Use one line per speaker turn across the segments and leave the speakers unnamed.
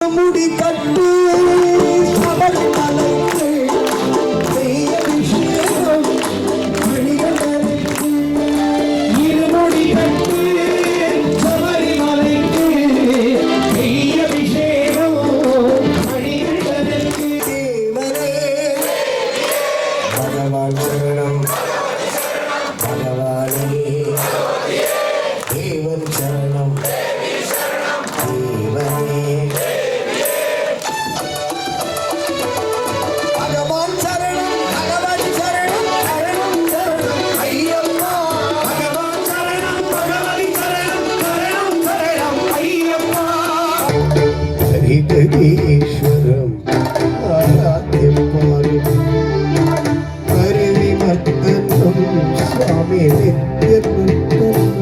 முடி கட்டு சபரிமலைக்கு செய்ய விஷயம் மணிகண்டனுக்கு இருமுடி கட்டு சபரிமலைக்கு செய்ய விஷயம் மணிகண்டனுக்கு தேவரே பகவான் சரணம் பகவானே தேவன் சரணம் ஈஸ்வரம் ஆராத்தியம் பாரும் அருவி மத்தனும் சுவாமி நித்தியம்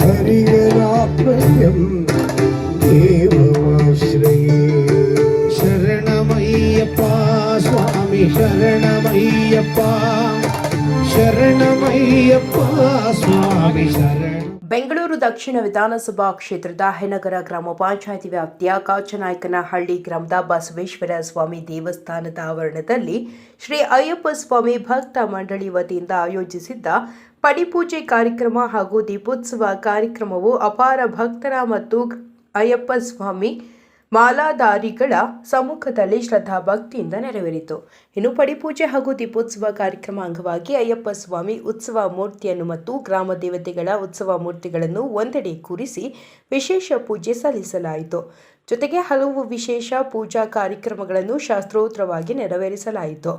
ஹரிகராப்ரயம் தேவமாஸ்ரயே சரணமையப்பா சுவாமி சரணமையப்பா ಶರಣಮಯ್ಯಪ್ಪ ಸ್ವಾಮಿ ಶರಣ.
ಬೆಂಗಳೂರು ದಕ್ಷಿಣ ವಿಧಾನಸಭಾ ಕ್ಷೇತ್ರದ ಹೆನಗರ ಗ್ರಾಮ ಪಂಚಾಯಿತಿ ವ್ಯಾಪ್ತಿಯ ಕಾಚನಾಯಕನಹಳ್ಳಿ ಗ್ರಾಮದ ಬಸವೇಶ್ವರ ಸ್ವಾಮಿ ದೇವಸ್ಥಾನದ ಆವರಣದಲ್ಲಿ ಶ್ರೀ ಅಯ್ಯಪ್ಪ ಸ್ವಾಮಿ ಭಕ್ತ ಮಂಡಳಿ ವತಿಯಿಂದ ಆಯೋಜಿಸಿದ್ದ ಪಡಿಪೂಜೆ ಕಾರ್ಯಕ್ರಮ ಹಾಗೂ ದೀಪೋತ್ಸವ ಕಾರ್ಯಕ್ರಮವು ಅಪಾರ ಭಕ್ತರ ಮತ್ತು ಅಯ್ಯಪ್ಪ ಸ್ವಾಮಿ ಮಾಲಾಧಾರಿಗಳ ಸಮ್ಮುಖದಲ್ಲಿ ಶ್ರದ್ಧಾ ಭಕ್ತಿಯಿಂದ ನೆರವೇರಿತು. ಇನ್ನು ಪಡಿಪೂಜೆ ಹಾಗೂ ದೀಪೋತ್ಸವ ಕಾರ್ಯಕ್ರಮ ಅಂಗವಾಗಿ ಅಯ್ಯಪ್ಪ ಸ್ವಾಮಿ ಉತ್ಸವ ಮೂರ್ತಿಯನ್ನು ಮತ್ತು ಗ್ರಾಮ ದೇವತೆಗಳ ಉತ್ಸವ ಮೂರ್ತಿಗಳನ್ನು ಒಂದೆಡೆ ಕೂರಿಸಿ ವಿಶೇಷ ಪೂಜೆ ಸಲ್ಲಿಸಲಾಯಿತು. ಜೊತೆಗೆ ಹಲವು ವಿಶೇಷ ಪೂಜಾ ಕಾರ್ಯಕ್ರಮಗಳನ್ನು ಶಾಸ್ತ್ರೋತ್ರವಾಗಿ ನೆರವೇರಿಸಲಾಯಿತು.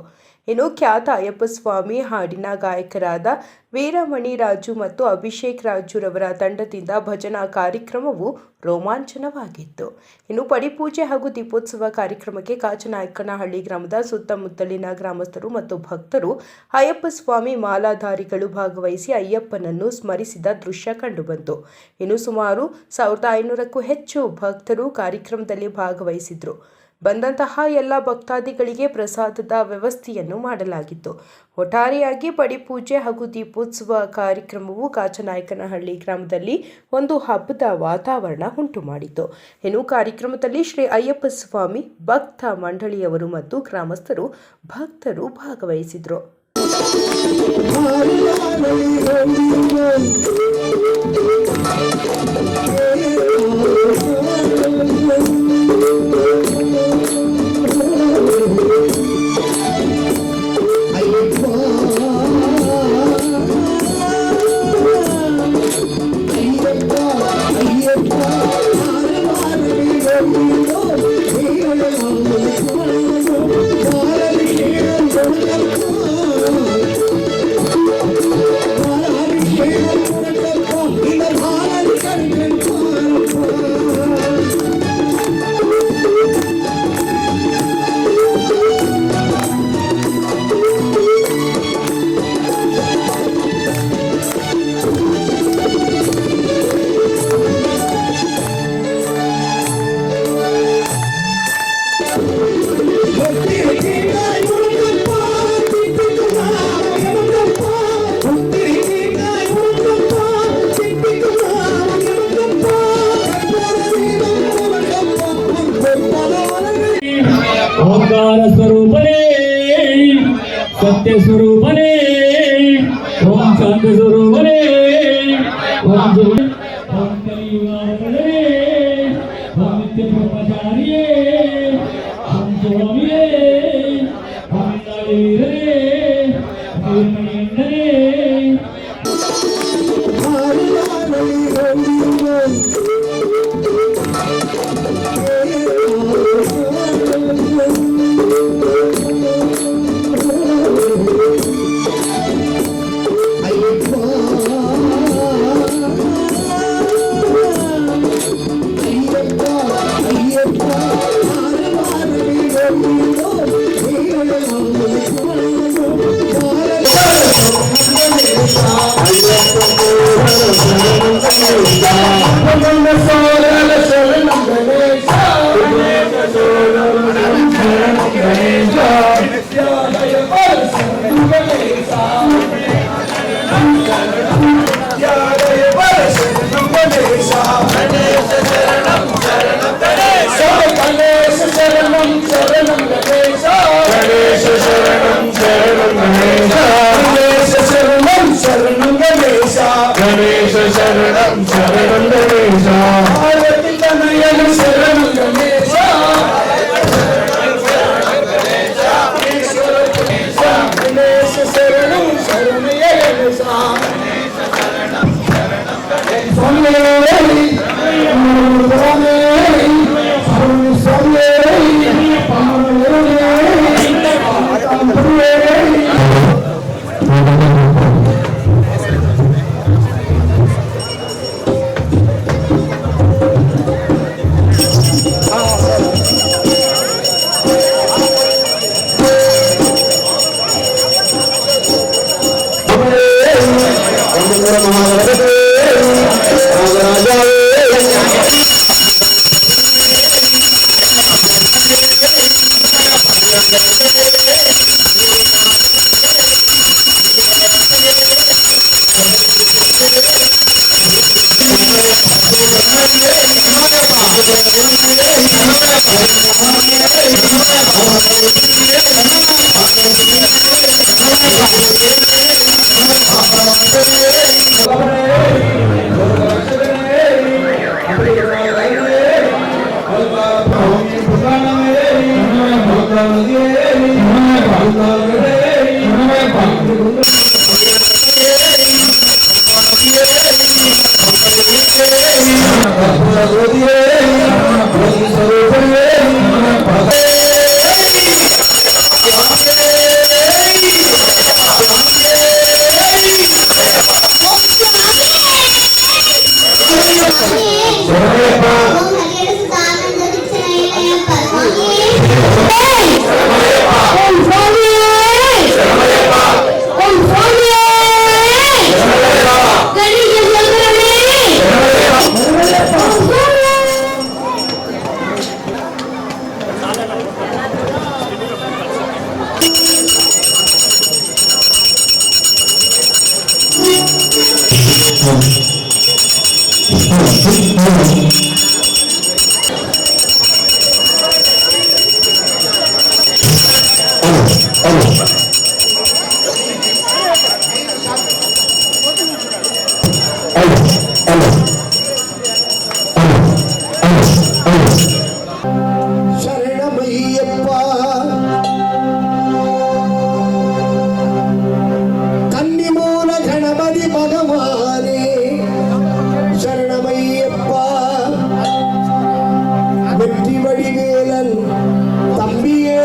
ಇನ್ನು ಖ್ಯಾತ ಅಯ್ಯಪ್ಪ ಸ್ವಾಮಿ ಹಾಡಿನ ಗಾಯಕರಾದ ವೀರಮಣಿ ರಾಜು ಮತ್ತು ಅಭಿಷೇಕ್ ರಾಜುರವರ ತಂಡದಿಂದ ಭಜನಾ ಕಾರ್ಯಕ್ರಮವು ರೋಮಾಂಚನವಾಗಿತ್ತು. ಇನ್ನು ಪಡಿಪೂಜೆ ಹಾಗೂ ದೀಪೋತ್ಸವ ಕಾರ್ಯಕ್ರಮಕ್ಕೆ ಕಾಚನಾಯಕನಹಳ್ಳಿ ಗ್ರಾಮದ ಸುತ್ತಮುತ್ತಲಿನ ಗ್ರಾಮಸ್ಥರು ಮತ್ತು ಭಕ್ತರು ಅಯ್ಯಪ್ಪ ಸ್ವಾಮಿ ಮಾಲಾಧಾರಿಗಳು ಭಾಗವಹಿಸಿ ಅಯ್ಯಪ್ಪನನ್ನು ಸ್ಮರಿಸಿದ ದೃಶ್ಯ ಕಂಡುಬಂತು. ಇನ್ನು ಸುಮಾರು 1500ಕ್ಕೂ ಹೆಚ್ಚು ಭಕ್ತರು ಕಾರ್ಯಕ್ರಮದಲ್ಲಿ ಭಾಗವಹಿಸಿದ್ರು. ಬಂದಂತಹ ಎಲ್ಲ ಭಕ್ತಾದಿಗಳಿಗೆ ಪ್ರಸಾದದ ವ್ಯವಸ್ಥೆಯನ್ನು ಮಾಡಲಾಗಿತ್ತು. ಒಟ್ಟಾರೆಯಾಗಿ ಪಡಿಪೂಜೆ ಹಾಗೂ ದೀಪೋತ್ಸವ ಕಾರ್ಯಕ್ರಮವು ಕಾಚನಾಯಕನಹಳ್ಳಿ ಗ್ರಾಮದಲ್ಲಿ ಒಂದು ಹಬ್ಬದ ವಾತಾವರಣ ಉಂಟು ಮಾಡಿತು. ಇನ್ನು ಕಾರ್ಯಕ್ರಮದಲ್ಲಿ ಶ್ರೀ ಅಯ್ಯಪ್ಪ ಸ್ವಾಮಿ ಭಕ್ತ ಮಂಡಳಿಯವರು ಮತ್ತು ಗ್ರಾಮಸ್ಥರು ಭಕ್ತರು ಭಾಗವಹಿಸಿದರು.
ಓಂಕಾರ ಸ್ವರೂಪನೇ ಸತ್ಯ ಸ್ವರೂಪನೇ ಓಂ ಶಾಂತ ಸ್ವರೂಪನೇ ಓಂ ಕಲಿಯುಗನೇ ಓಂ ನಿತ್ಯ ಬ್ರಹ್ಮಚಾರಿಯೇ ಓಂ ಸ್ವಾಮಿಯೇ ಓಂ ನಾಳೀರನೇ ವೀರಮಣಿಯಣ್ಣನೇ
శరణం గణేశ
పార్వతి తనయలు శరణం గణేశ గణేశ శరణం శరణయ్య గణేశ స్వామి
శరణమయ్యప్ప కన్నిమూల గణపతి భగవానే శరణమయ్యప్ప வெற்றி வடிவேலன் தம்பியே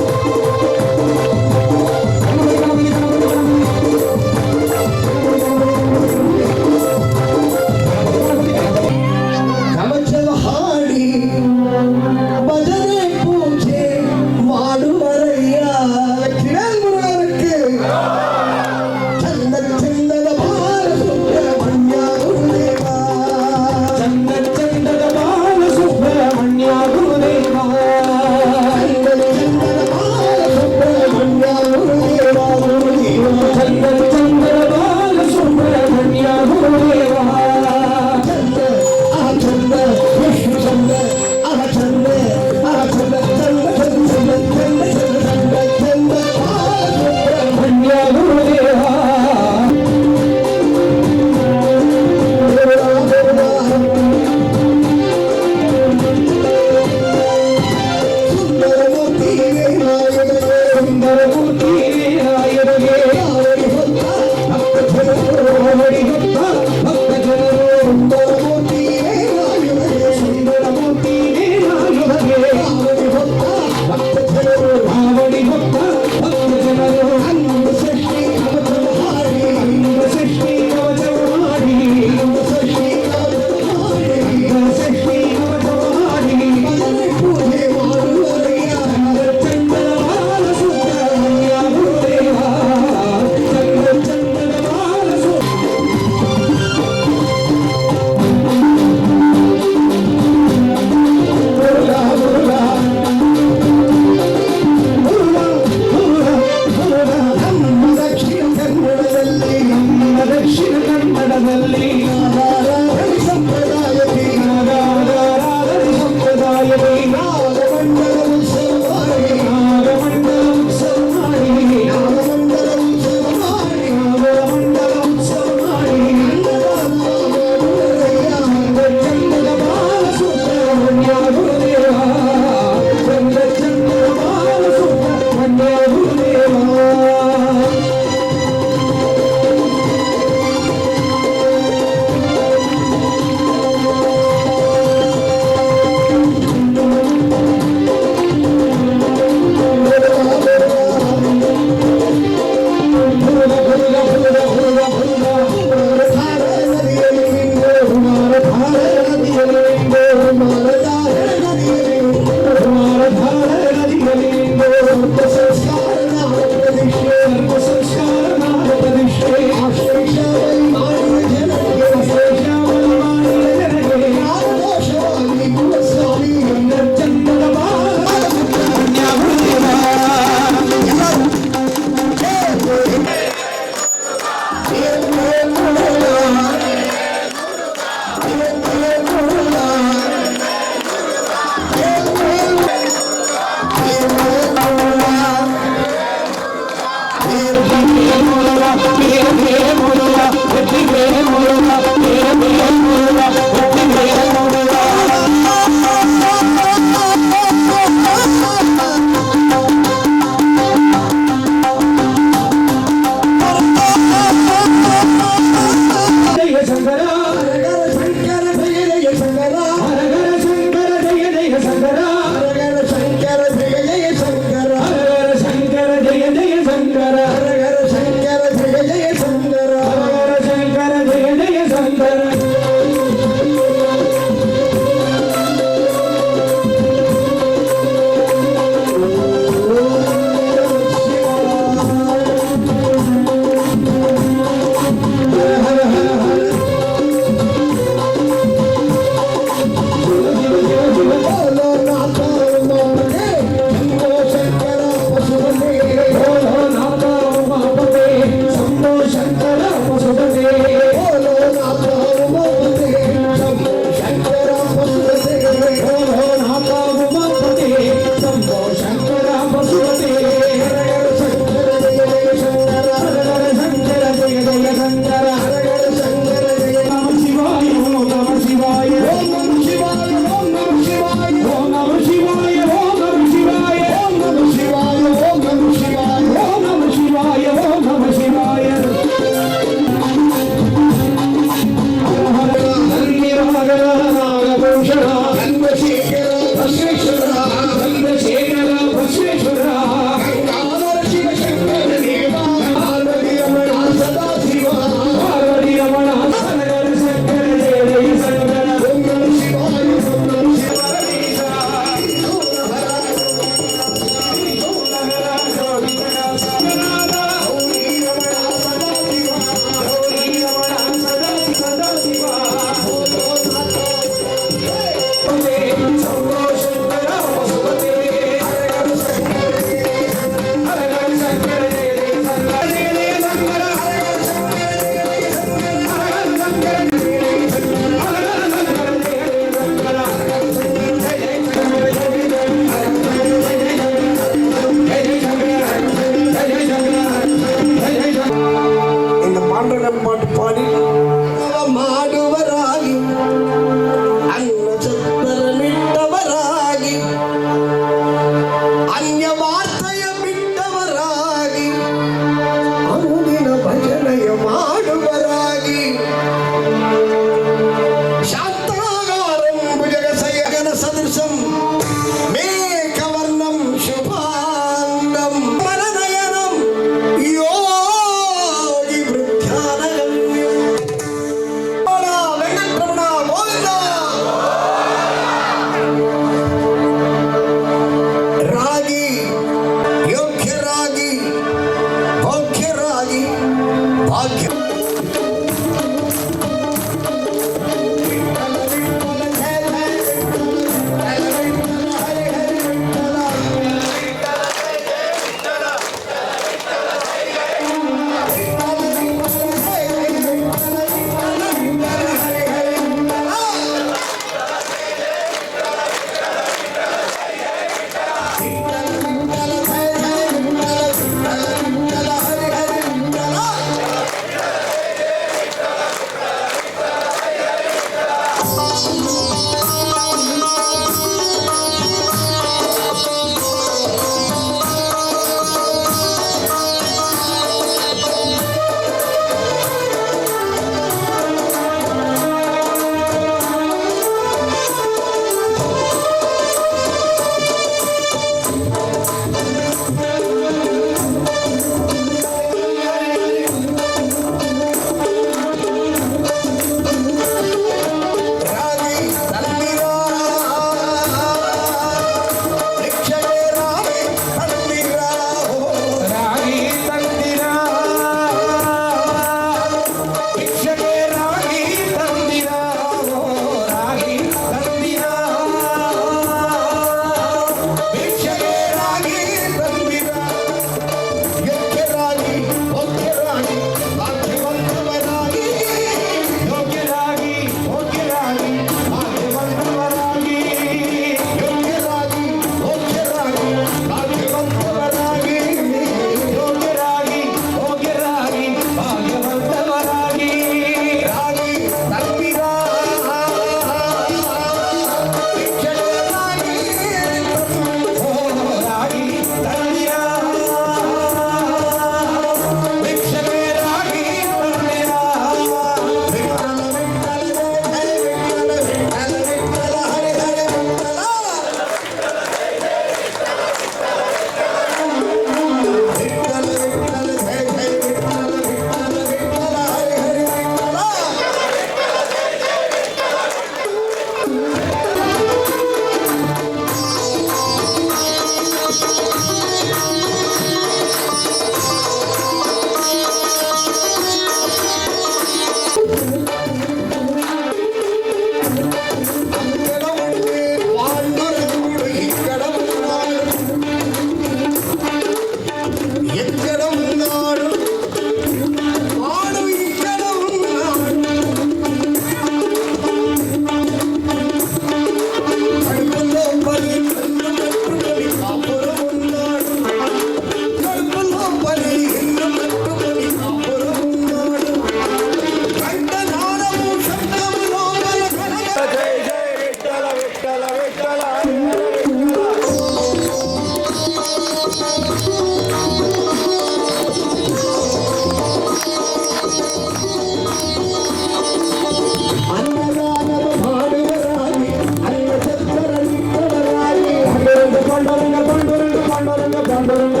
ಎಲ್ಲಿ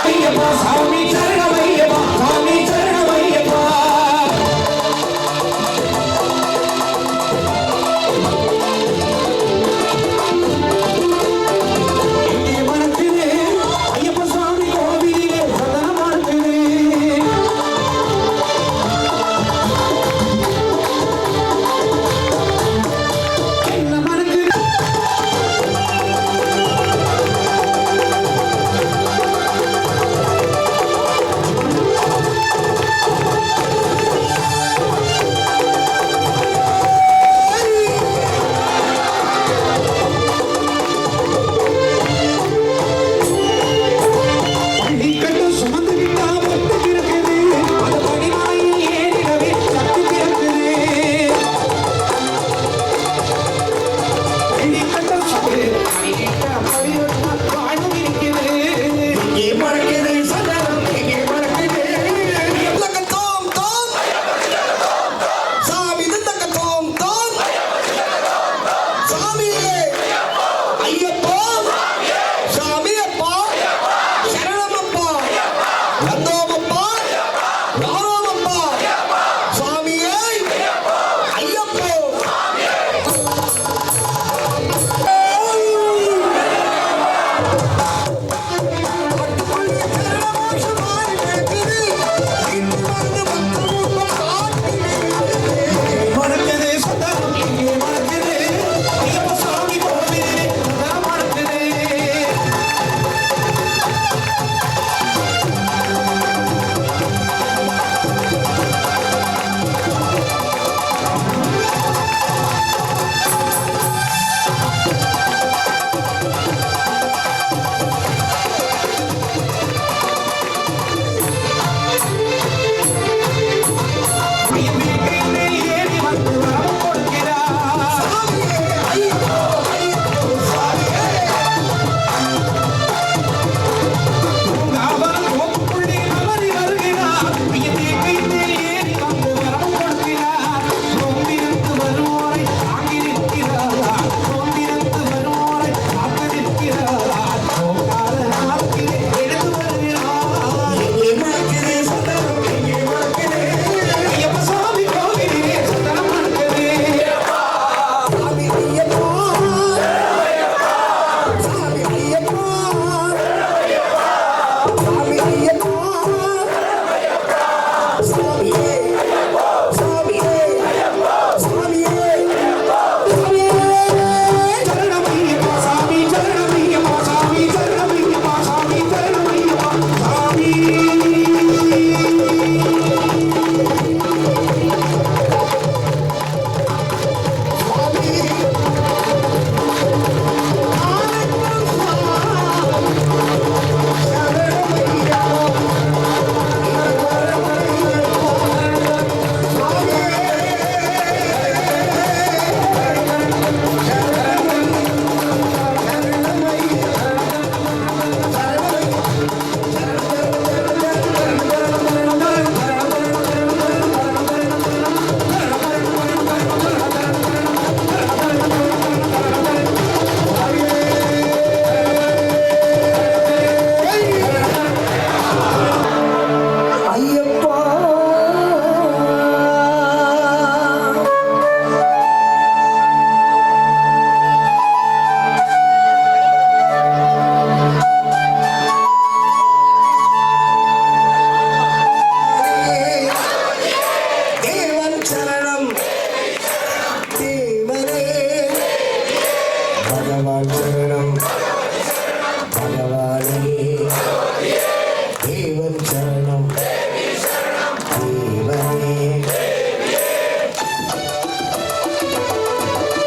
ஐயப்பா சாமி சரணம் ஐயப்பா சாமி சரணம் ஐயப்பா இங்கே மணக்குது ஐயப்ப சாமி கோவிலிலே சதனம் மணக்குது என்ன மணக்குது பள்ளிக்கட்டு சுமந்து விட்டா முத்து பிறக்குது அது படிமாயில் ஏறிடவே சக்தி பிறக்குது பள்ளிக்கட்டு சுமந்து அடிக்கிட்ட படிவட்டா வாழ்வு இருக்கிறது இங்கே மறக்குது சதனம் இங்கே மறக்குது
தக்கத்தோம் தோம் சாமி தக்கத்தோம் தோம் சாமியே ஐயப்பா சாமியப்பா சரணமப்பா வந்தோமப்பா வாரோமப்பா சாமியே ஐயப்போ
மறக்குது சதனம் இங்கே மறக்குது ஐயப்ப சாமி கோவிலிலே சதனம் மறக்குது ஐயப்பே ஏறி வந்து வரம் கொடுக்கிறார் அவன் தோப்புக்குள்ளே அமரி வருகிறார் ஐயப்பே கைத்தேல் ஏறி வந்து வரம் கொடுக்கிறார் சோம்பிருந்து வருவோரை தாங்கி நிற்கிறார் சோம்பிருந்து வருவோரை காத்து நிற்கிறார் சோகாத நாட்களே எடுத்து வருகிறார் ஐயப்ப சாமி கோவிலிலே சதனம் மணக்குது சரணமையப்பா சாமி சரணமையப்பா சாமி சரணமையப்பா சாமி சரணமையப்பா சாமி
ஐயப்பா தேவன் சரணம் தேவனே பகவான் சரணம் பகவானே தேவன் சரணம் தேவனே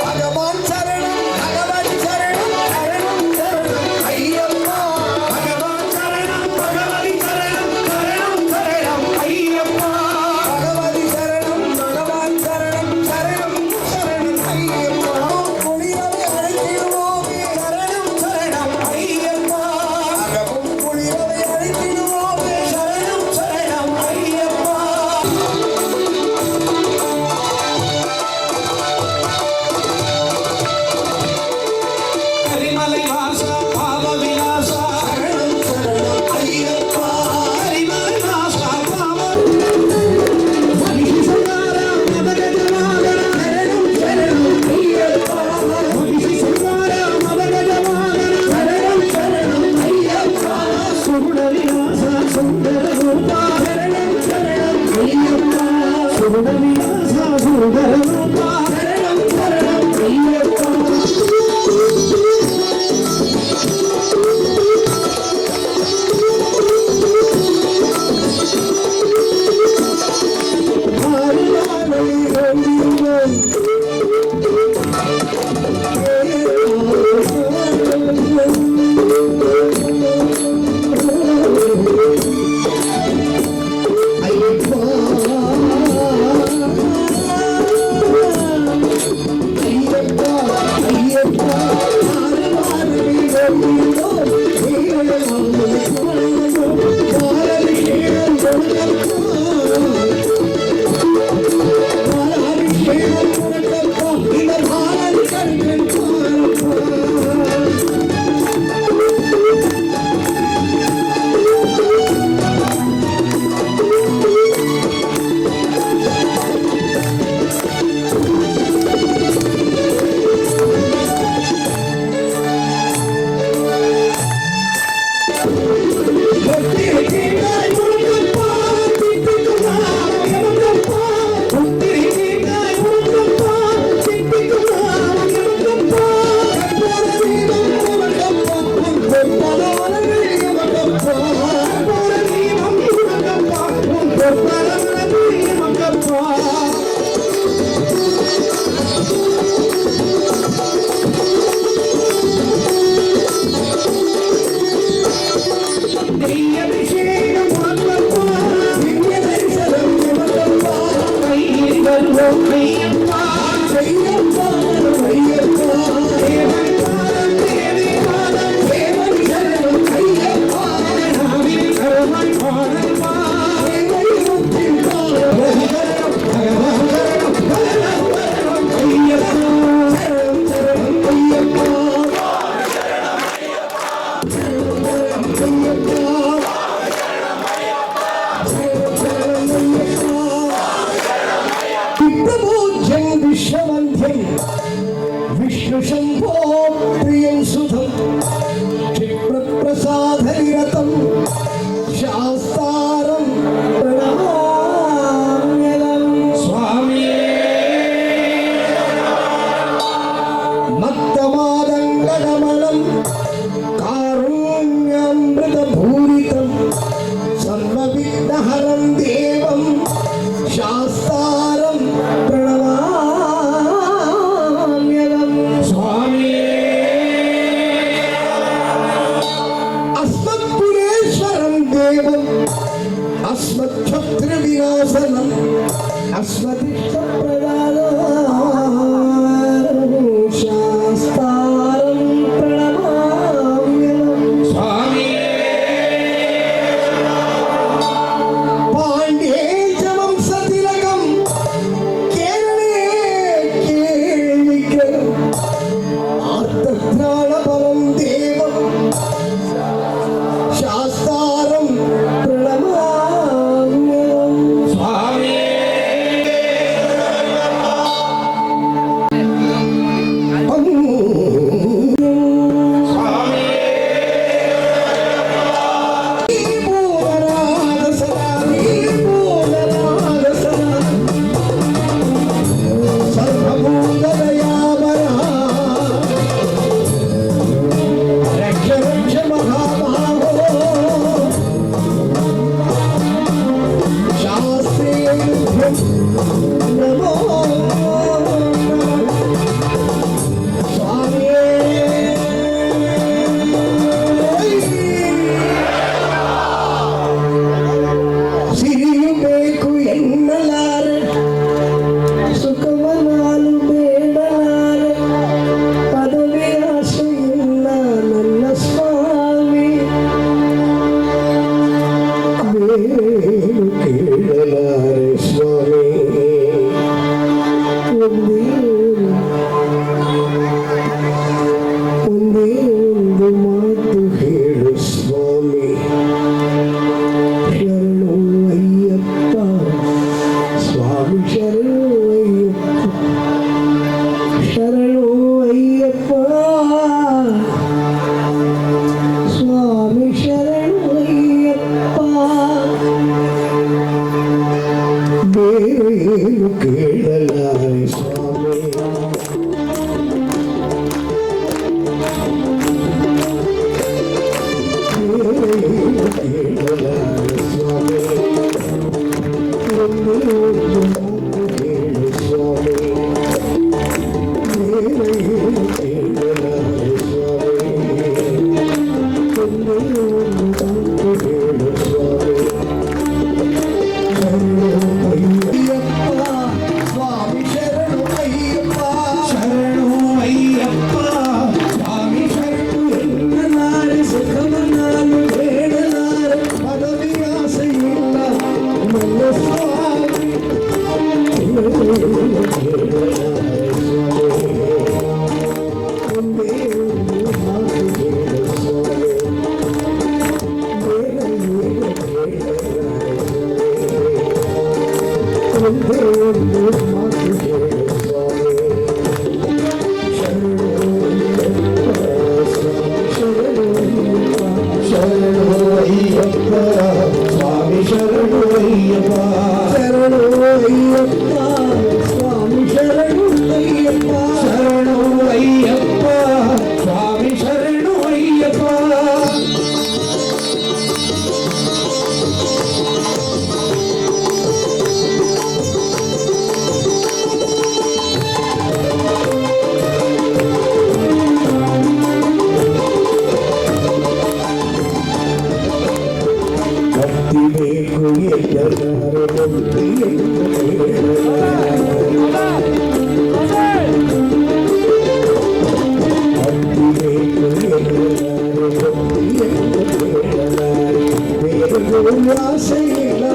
பகவான் சரணம் பகவான் சரணம் சரணம் சரணம் ஐயப்பா
பகவான் சரணம் பகவதி சரணம் சரணம் சரணம் ஐயப்பா
பகவதி சரணம் பகவான் சரணம் சரணம் சரணம் ஐயப்பா குளிரவை அழைத்திடுவோமே சரணம் சரணம் ஐயப்பா அகமும் குளிரவை அழைத்திடுவோமே சரணம்
சுந்தர ரூபா சரணம் சரணம் ஐயப்பா சுடவிலாச சுந்தர ரூபா சரணம் சரணம் ஐயப்பா
विष्णुशम्भो प्रियं सुधं क्षिप्रप्रसादनिरतं शास्तारं प्रणमाम्यहं स्वामी मत्तमादङ्गगमनं कारुण्यामृतभूरितं सर्वविघ्नहरं देवं शास्तारं प्रणमाम्यहं स्वामी अस्मत्पुरेश्वरं देवम् अस्मच्छत्रविनाशनम् अस्मदिष्टप्रदानं शास्तारं प्रणमाम्यहं स्वामी पाण्ड्येशवंशतिलकं केरळे केळिकरम् आर्तत्राणपरं देवं शास्तारं प्रणमाम्यहं स्वामी ಸ್ವಾಮಿ ಶರಣು ಅಯ್ಯಪ್ಪ
ಶರಣು ಅಯ್ಯಪ್ಪ ಸ್ವಾಮಿ ಶರಣು
ಎನ್ನಲಾರೆ ಸುಖವನ್ನಾನು ಬೇಡಲಾರೆ ಪದವಿ ಆಸೆ ಇಲ್ಲ ನನ್ನ ಸ್ವಾಮಿ ಒಂದೇ ಒಂದು ಮಾತು ಹೇಳು ಸ್ವಾಮಿ ಬೇರೆ ಏನು ಬೇಡಲಾರೆ ಒಂದೇ ಒಂದು ಮಾತು ಹೇಳು ಸ್ವಾಮಿ ಶರಣು ಅಯ್ಯಪ್ಪ ಸ್ವಾಮಿ ಶರಣು ಅಯ್ಯಪ್ಪ ಶರಣು ಅಯ್ಯಪ್ಪ ಸ್ವಾಮಿ ಶರಣು ಅಯ್ಯಪ್ಪ
ಶರಣು ಅಯ್ಯಪ್ಪ ಸ್ವಾಮಿ ಶರಣು ಅಯ್ಯಪ್ಪ
ಭಕ್ತಿ ಬೇಕು ಎಲ್ಲರೂ ಭಕ್ತಿಯನ್ನು ಭಕ್ತಿ ಬೇಕು ಎಲ್ಲರೂ ಭಕ್ತಿಯನ್ನು ಬೇಡಲಾರೆ ಬೇರೆ ಆಸೆ ಇಲ್ಲ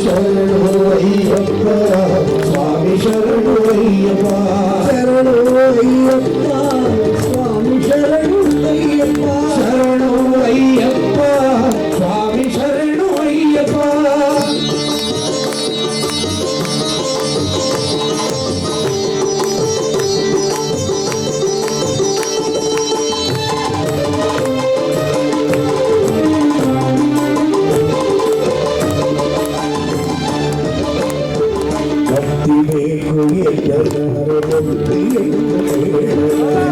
ಶರಣು ಅಯ್ಯಪ್ಪ ಸ್ವಾಮಿ ಶರಣು ಅಯ್ಯಪ್ಪ
ಶರಣು ಅಯ್ಯಪ್ಪ ಸ್ವಾಮಿ ಶರಣು ಅಯ್ಯಪ್ಪ
ಶರಣು ಅಯ್ಯಪ್ಪ ಸ್ವಾಮಿ ಶರಣು ಅಯ್ಯಪ್ಪ
ಭಕ್ತಿ ಬೇಕು ಎಲ್ಲರೂ ಭಕ್ತಿಯನ್ನು ಬೇಡಲಾರೆ ಭಕ್ತಿ ಬೇಕು ಎಲ್ಲರೂ ಭಕ್ತಿಯನ್ನು ಬೇಡಲಾರೆ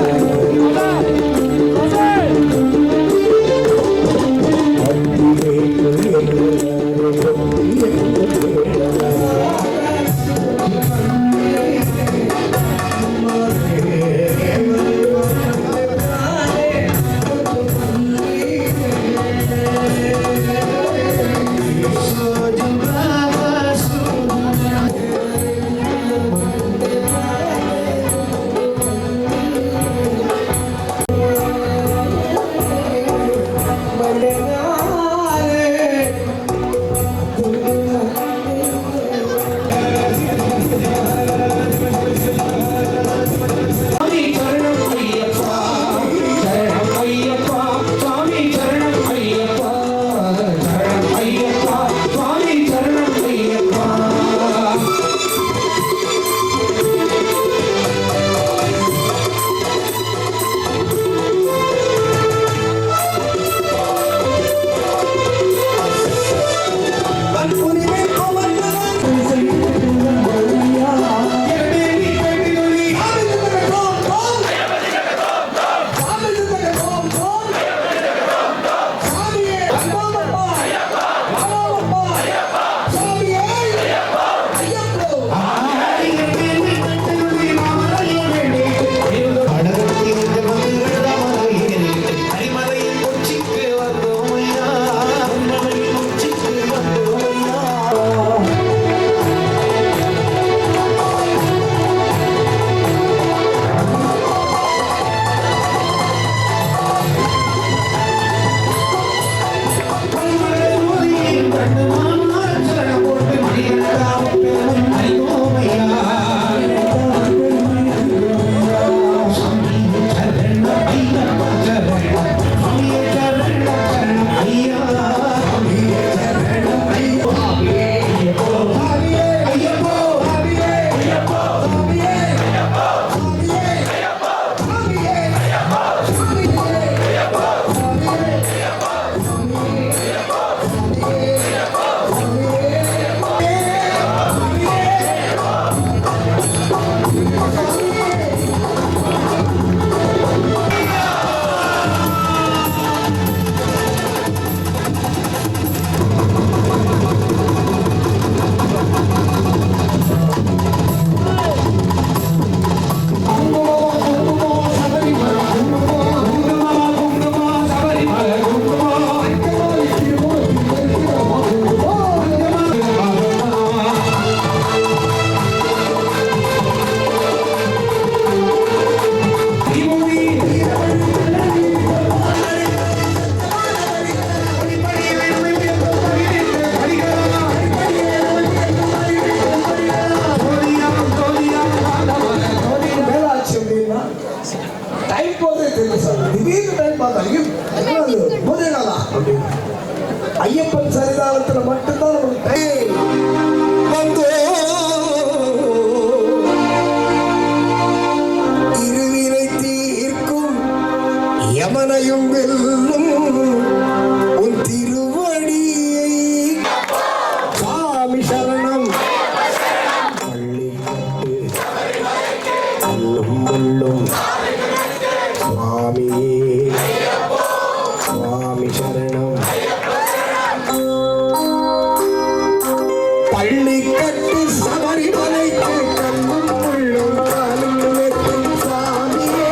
கட்டு சபரிமலைக்கு கண்ணும் உள்ளும் காலும் வைக்கும் சாமியே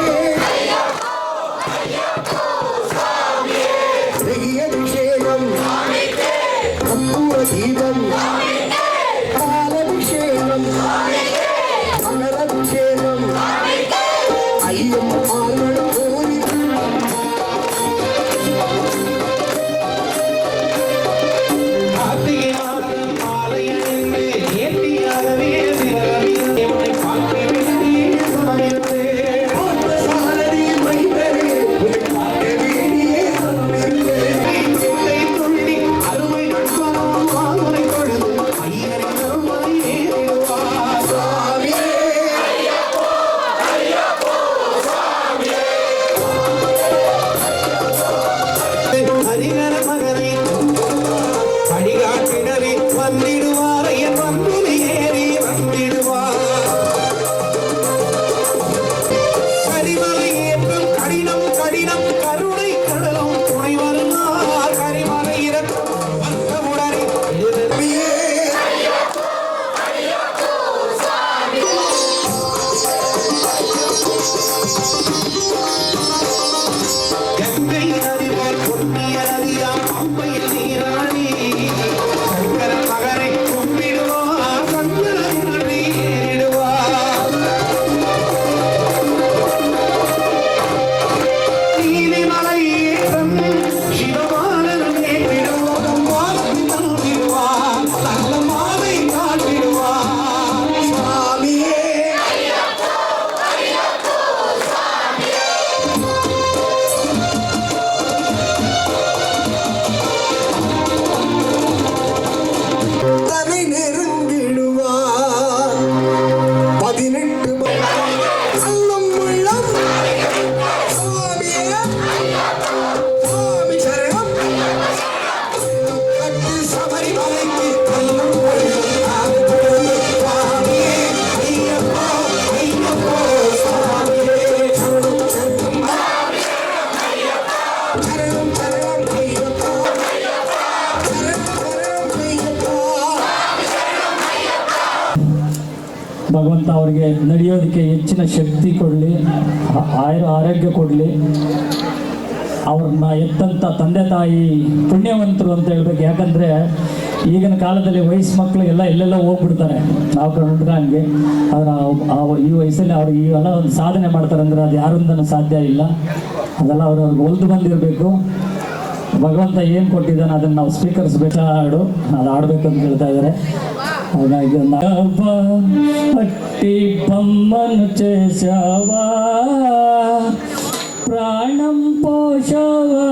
நெய் அபிஷேகம் கற்பூர தீபம் பாலபிஷேகம் மலரபிஷேகம் ஐயப்பன் கோரி கார்த்திகை மாதம் மாலை அணிந்து நேர்த்தியாகவே திரவியம் என்னை பார்க்க வேண்டிய சமயத்தே சாரதி மைந்தரே உன்னை பார்க்க வேண்டிய சமயத்தே துள்ளி துள்ளி அருமை நண்பனும் வாங்குனை தொழுது ஐயரின் கருமலை ஏறிடுவார் சாமியே ஹரிகர மகனை படிகாட்டினரே வந்திடுவார் என் வந்தினை ஏறி வந்திடுவார் கரிமலை ஏற்றம் கடினம் கடினம் கருணை கடலும் துணை வருவார் கரிமலை இறக்கும் வந்தவுடனே எழுதவியே கங்கை நதிவர் புண்ணிய நதியாம் பம்பையில் நீராடி சங்கர மகனை கும்பிடுவார் சங்கரனை ஏறிடுவார் நீலிமலை ஏற்றம் சிவபாலன் ஏற்றிடுவோம் வாழ்த்து தந்திடுவார் நல்ல மாலை காட்டிடுவார் சுவாமியே தன்னை நெருங்கிடுவார் 18 சொல்லும் உள்ளம் சுவாமியே சுவாமி சரணம் கட்டு சபரிமலைக்கு கல்லும் சுவாமியே ஐயப்போ ஐயப்போ சுவாமியே சரணம் சரணம் சரணம் சரணம் ஐயப்போ
ಭಗವಂತ ಅವರಿಗೆ ನಡೆಯೋದಕ್ಕೆ ಹೆಚ್ಚಿನ ಶಕ್ತಿ ಕೊಡಲಿ, ಆರೋಗ್ಯ ಕೊಡಲಿ. ಅವ್ರನ್ನ ಎತ್ತಂಥ ತಂದೆ ತಾಯಿ ಪುಣ್ಯವಂತರು ಅಂತ ಹೇಳ್ಬೇಕು. ಯಾಕಂದರೆ ಈಗಿನ ಕಾಲದಲ್ಲಿ ವಯಸ್ಸು ಮಕ್ಕಳು ಎಲ್ಲೆಲ್ಲ ಹೋಗ್ಬಿಡ್ತಾರೆ. ನಾವು ಕಂಡ್ರೆ ಆದರೆ ಈ ವಯಸ್ಸಲ್ಲಿ ಅವರು ಇವೆಲ್ಲ ಒಂದು ಸಾಧನೆ ಮಾಡ್ತಾರೆ ಅಂದರೆ ಅದು ಯಾರಿಂದನೂ ಸಾಧ್ಯ ಇಲ್ಲ. ಅದೆಲ್ಲ ಅವರು ಒಲ್ದು ಬಂದಿರಬೇಕು. ಭಗವಂತ ಏನು ಕೊಟ್ಟಿದ್ದಾನೆ ಅದನ್ನು ನಾವು ಸ್ವೀಕರಿಸ್ಬೇಕು. ಹಾಡು ಅದು ಆಡಬೇಕು ಅಂತ ಹೇಳ್ತಾ ಇದ್ದಾರೆ. అలాగే పట్టి బొమ్మను చేశావా, ప్రాణం పోషావా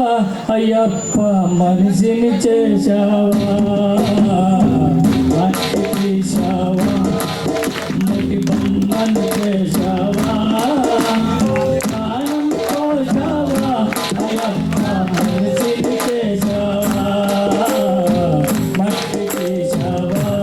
అయ్యప్ప, మనిషిని చేశావా, మట్టి తీశావా, మట్టి బొమ్మను చేశావా, ప్రాణం పోషావా అయ్యప్ప, మనిషిని చేశావా, మట్టి తీశావా,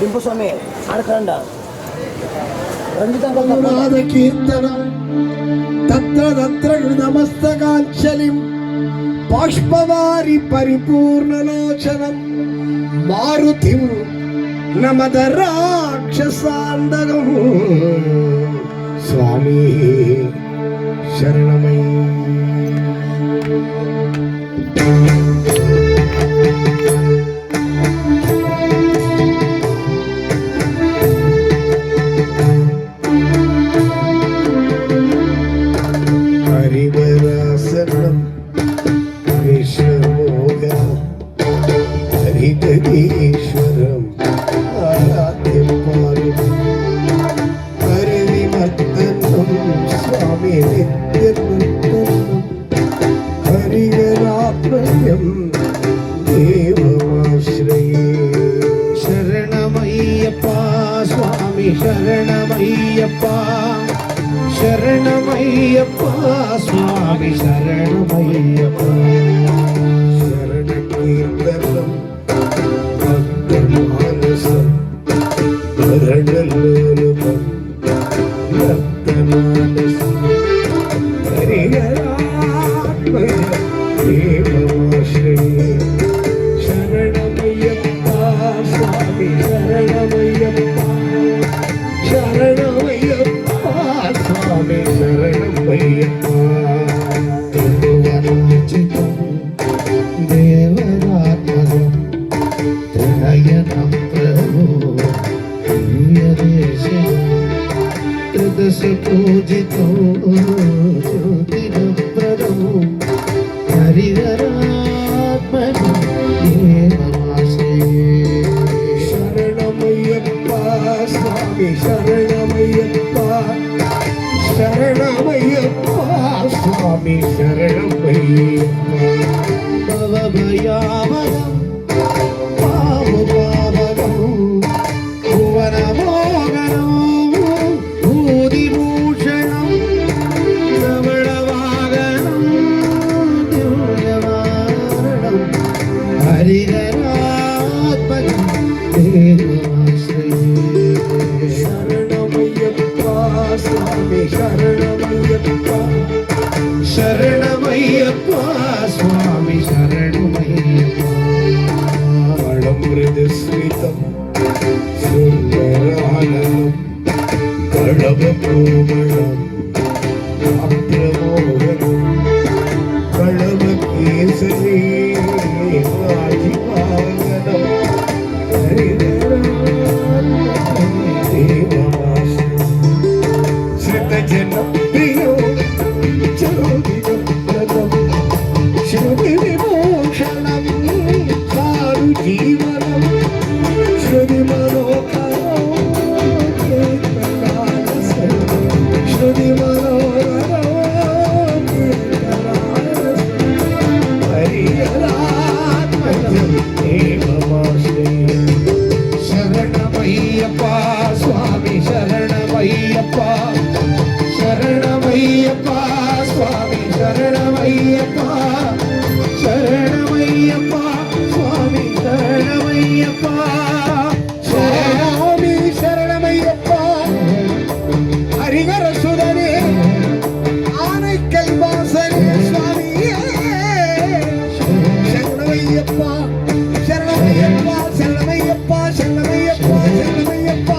ಡಿಂಪುಸ್ವಾಮಿ ಆಡ್ಕೊಂಡ ರಂಜಿತ
ಅನುರಾಧ ಕೀರ್ತನ ತತ್ರ ತತ್ರ ನಮಸ್ತಕಾಂಚಲಿಂ ಬಾಷ್ಪವಾರಿ ಪರಿಪೂರ್ಣಲೋಚನಂ ಮಾರುತಿಂ ನಮದ ರಾಕ್ಷಸಾಂದಗಂ ಸ್ವಾಮಿ ಶರಣಮೈ. ഹരിവരാസനം വിശ്വമോഹം ഹരിഗതീശ്വരം ആരാധ്യം പാലും ഹരിവിമർദ്ദനം സ്വാമി നിത്യനൃത്തനം ഹരിഹരാത്മയം ദേവമാശ്രയേ.
ಶರಣಮಯ್ಯಪ್ಪ ಸ್ವಾಮಿ ಶರಣಮಯ್ಯಪ್ಪ ಶರಣಮಯ್ಯಪ್ಪ ಸ್ವಾಮಿ ಶರಣಮಯ್ಯಪ್ಪ.
ശരണകീർത്തനം ഭക്തമാനസം ഭരണലോലഭം ഭക്തമാനസം ഹരിഹരാത്മയം ദേവമാശ്രയേ. ശരണമയ്യപ്പ സ്വാമി ശരണമയ്യപ്പ ശരണമയ്യപ്പ സ്വാമി ശരണമയ്യപ്പ.
ತ್ರಿಭುವನಾಚಿತಂ ದೇವರಾತ್ಮಕಂ ತ್ರಿನಯನಂ ಪ್ರಭು ದಿವ್ಯದೇಶಂ ತ್ರಿದಶ ಪೂಜಿತಂ ಜ್ಯೋತಿರಪ್ರದಂ ಹರಿಹರಾತ್ಮಕಂ ದೇವಮಾಶ್ರಯೇ.
ശരണമയ്യപ്പ സ്വാമി ശരണമയ്യപ്പ ശരണമയ്യപ്പ സ്വാമി ശരണമയ്യപ്പ.
ഭവഭയാവനം പാപപാവനം ഭുവനമോഹനം ഭൂതിഭൂഷണം ധവളവാഹനം ദിവ്യവാരണം ഹരിഹരാത്മകം ദേവമാശ്രയേ.
ശരണമയ്യപ്പ സ്വാമി ശരണമയ്യപ്പ
ശരണമയ്യപ്പ സ്വാമി ശരണമയ്യപ്പ.
മൃദുസ്മിതം സുന്ദരാനനം കളവകോമളം അപ്രമോഹനം കളവകേസരി രാജിവാഹനം ദേവമാശ്രയം. ശ്രുതജനപ്രിയോ ജ്യോതിരപ്രദം ശ്രുതിവിഭൂഷണം സാരു ജീവനം ശ്രുതി മനോഹരം ശ്രുതി മനോഹരം ഹരിഹരാത്മകം ദേവമാശ്രയേ.
ശരണമയ്യപ്പ സ്വാമി ശരണമയ്യപ്പ ശരണമയ്യപ്പ സ്വാമി ശരണമയ്യപ്പ ശരണമയ്യപ്പ സ്വാമി ശരണമയ്യപ്പ
സ്വാമി ശരണമയ്യപ്പ ഹരിഹര സുതനേ ആനക്കൽ വാസനേ സ്വാമിയേ. ശരണമയ്യപ്പ ശരണമയ്യപ്പ ശരണമയ്യപ്പ ശരണമയ്യപ്പ ശരണമയ്യപ്പ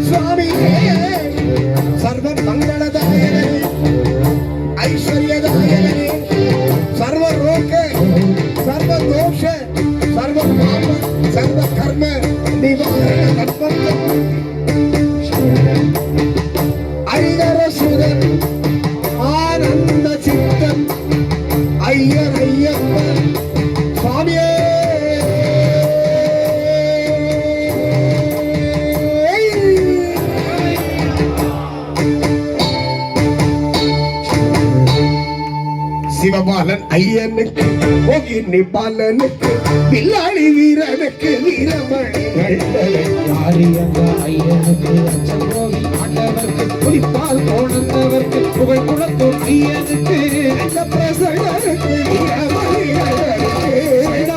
സ്വാമിയേ. സർവമംഗളദായകനേ ഐശ്വര്യദായകനേ സർവരോഗ സർവദോഷ സർവപാപ സർവകർമ്മ നിവാരണ തത്വം ഹരിഹരസുരൻ ആനന്ദ ചിത്തൻ അയ്യനയ്യപ്പൻ സ്വാമിയേ. சிவபாலன் ஐயனுக்கு மோகினி பாலனுக்கு பில்லாளி வீரனுக்கு வீரமணி
ஆரியங்க ஐயனுக்கு அச்சமோகி ஆண்டவர்க்கு புலிப்பால் தோணந்தவர்க்கு புகழ் குளத்தூர் ஐயனுக்கு
பிரசடனுக்கு வீரமணி